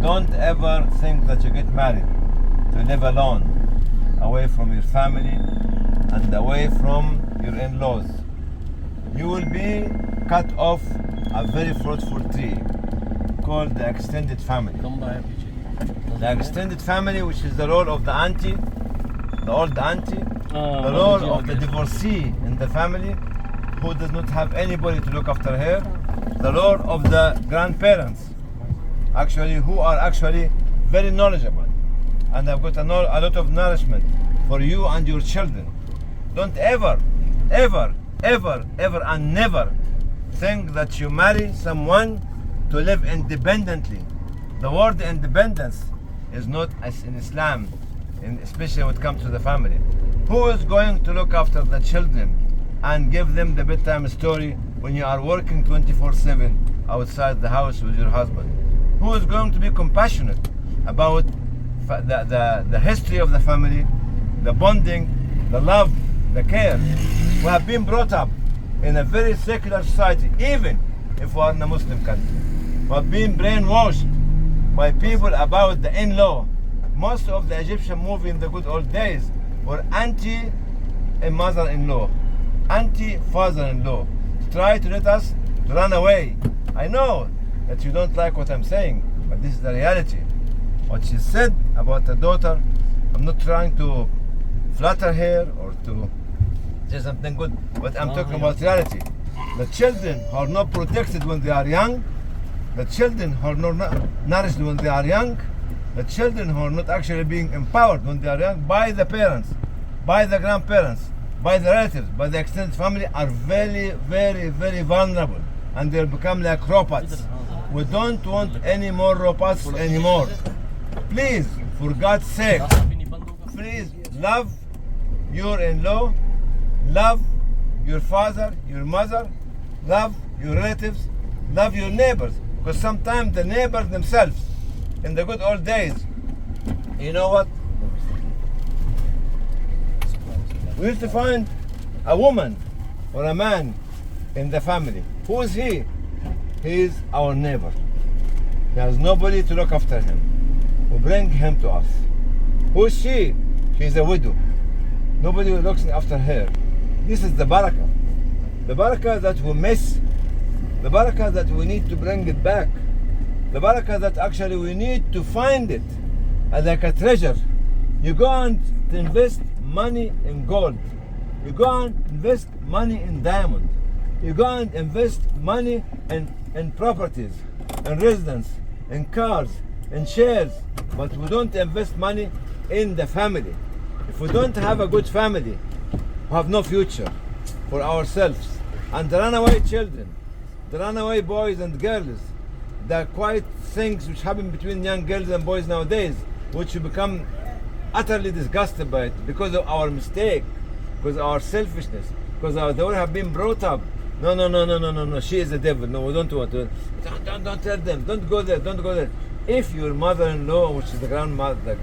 Don't ever think that you get married to live alone, away from your family and away from your in-laws. You will be cut off a very fruitful tree called the extended family. The extended family, which is the role of the auntie, the old auntie, the role of the divorcee in the family who does not have anybody to look after her, the role of the grandparents, actually, who are actually very knowledgeable and have got a lot of nourishment for you and your children. Don't ever, ever, ever, ever and never think that you marry someone to live independently. The word independence is not as in Islam, especially when it comes to the family. Who is going to look after the children and give them the bedtime story when you are working 24/7 outside the house with your husband? Who is going to be compassionate about the history of the family, the bonding, the love, the care? We have been brought up in a very secular society, even if we are in a Muslim country. We have been brainwashed by people about the in-law. Most of the Egyptian movies in the good old days were anti mother-in-law, anti father-in-law, to try to let us to run away. I know that you don't like what I'm saying, but this is the reality. What she said about the daughter, I'm not trying to flatter her or to say something good, but I'm talking about reality. The children who are not protected when they are young, the children who are not nourished when they are young, the children who are not actually being empowered when they are young by the parents, by the grandparents, by the relatives, by the extended family, are very, very, very vulnerable, and they'll become like robots. We don't want any more robots anymore. Please, for God's sake, please love your in-law, love your father, your mother, love your relatives, love your neighbors. Because sometimes the neighbors themselves, in the good old days, you know what? We used to find a woman or a man in the family. Who is he? He is our neighbor. He has nobody to look after him. We bring him to us. Who is she? She is a widow. Nobody looks after her. This is the barakah. The barakah that we miss. The barakah that we need to bring it back. The barakah that actually we need to find it like a treasure. You go and invest money in gold. You go and invest money in diamond. You go and invest money in properties, in residence, in cars, in shares. But we don't invest money in the family. If we don't have a good family, we have no future for ourselves. And the runaway children, the runaway boys and girls, the quiet things which happen between young girls and boys nowadays, which you become utterly disgusted by it because of our mistake, because of our selfishness, because they all have been brought up. No, she is the devil. No, we don't want to. Don't tell them. Don't go there. Don't go there. If your mother-in-law, which is the grandmother,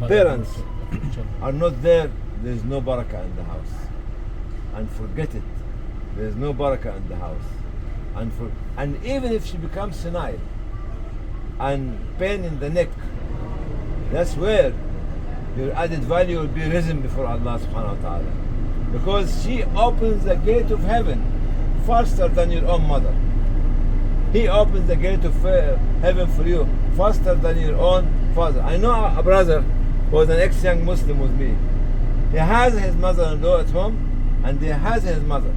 parents are not there, there is no barakah in the house. And forget it. There is no barakah in the house. And even if she becomes senile and pain in the neck, that's where your added value will be risen before Allah subhanahu wa ta'ala. Because she opens the gate of heaven faster than your own mother. He opens the gate of heaven for you faster than your own father. I know a brother who was an ex-young Muslim with me. He has his mother-in-law at home and he has his mother.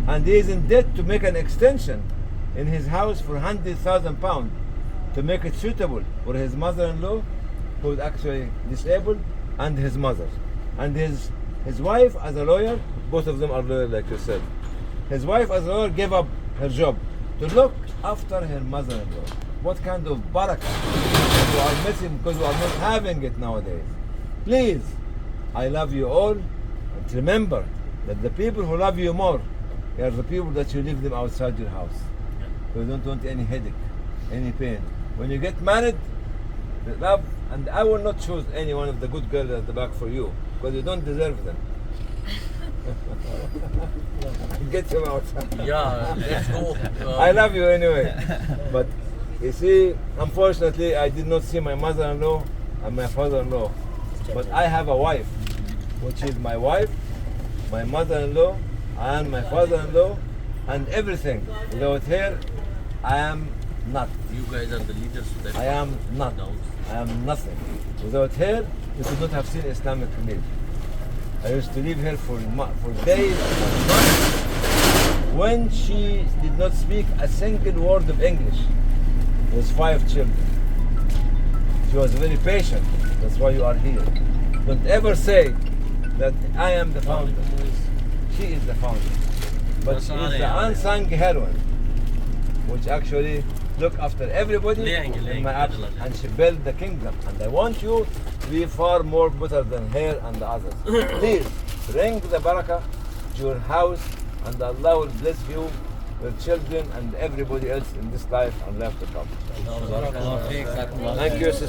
And he is in debt to make an extension in his house for £100,000 to make it suitable for his mother-in-law, who is actually disabled, and his mother. And his wife as a lawyer, both of them are lawyers like yourself. His wife as a lawyer gave up her job to look after her mother-in-law. What kind of barakah you are missing because you are not having it nowadays. Please, I love you all, and remember that the people who love you more are the people that you leave them outside your house. You don't want any headache, any pain. When you get married, the love, and I will not choose any one of the good girls at the back for you because you don't deserve them. Get him out. Yeah, let's go. I love you anyway. But you see, unfortunately, I did not see my mother-in-law and my father-in-law. But I have a wife, which is my wife, my mother-in-law, and my father-in-law, and everything. Without her, I am not. You guys are the leaders. So that's I am not. I am nothing. Without her, you could not have seen Islamic relief. I used to live here for days and months when she did not speak a single word of English. With 5 children. She was very patient. That's why you are here. Don't ever say that I am the founder. She is the founder. But she is the unsung heroine, which actually look after everybody in my absence. And she built the kingdom. And I want you to be far more better than her and the others. Please bring the barakah to your house, and Allah will bless you with children and everybody else in this life and life to come. Thank you, sister.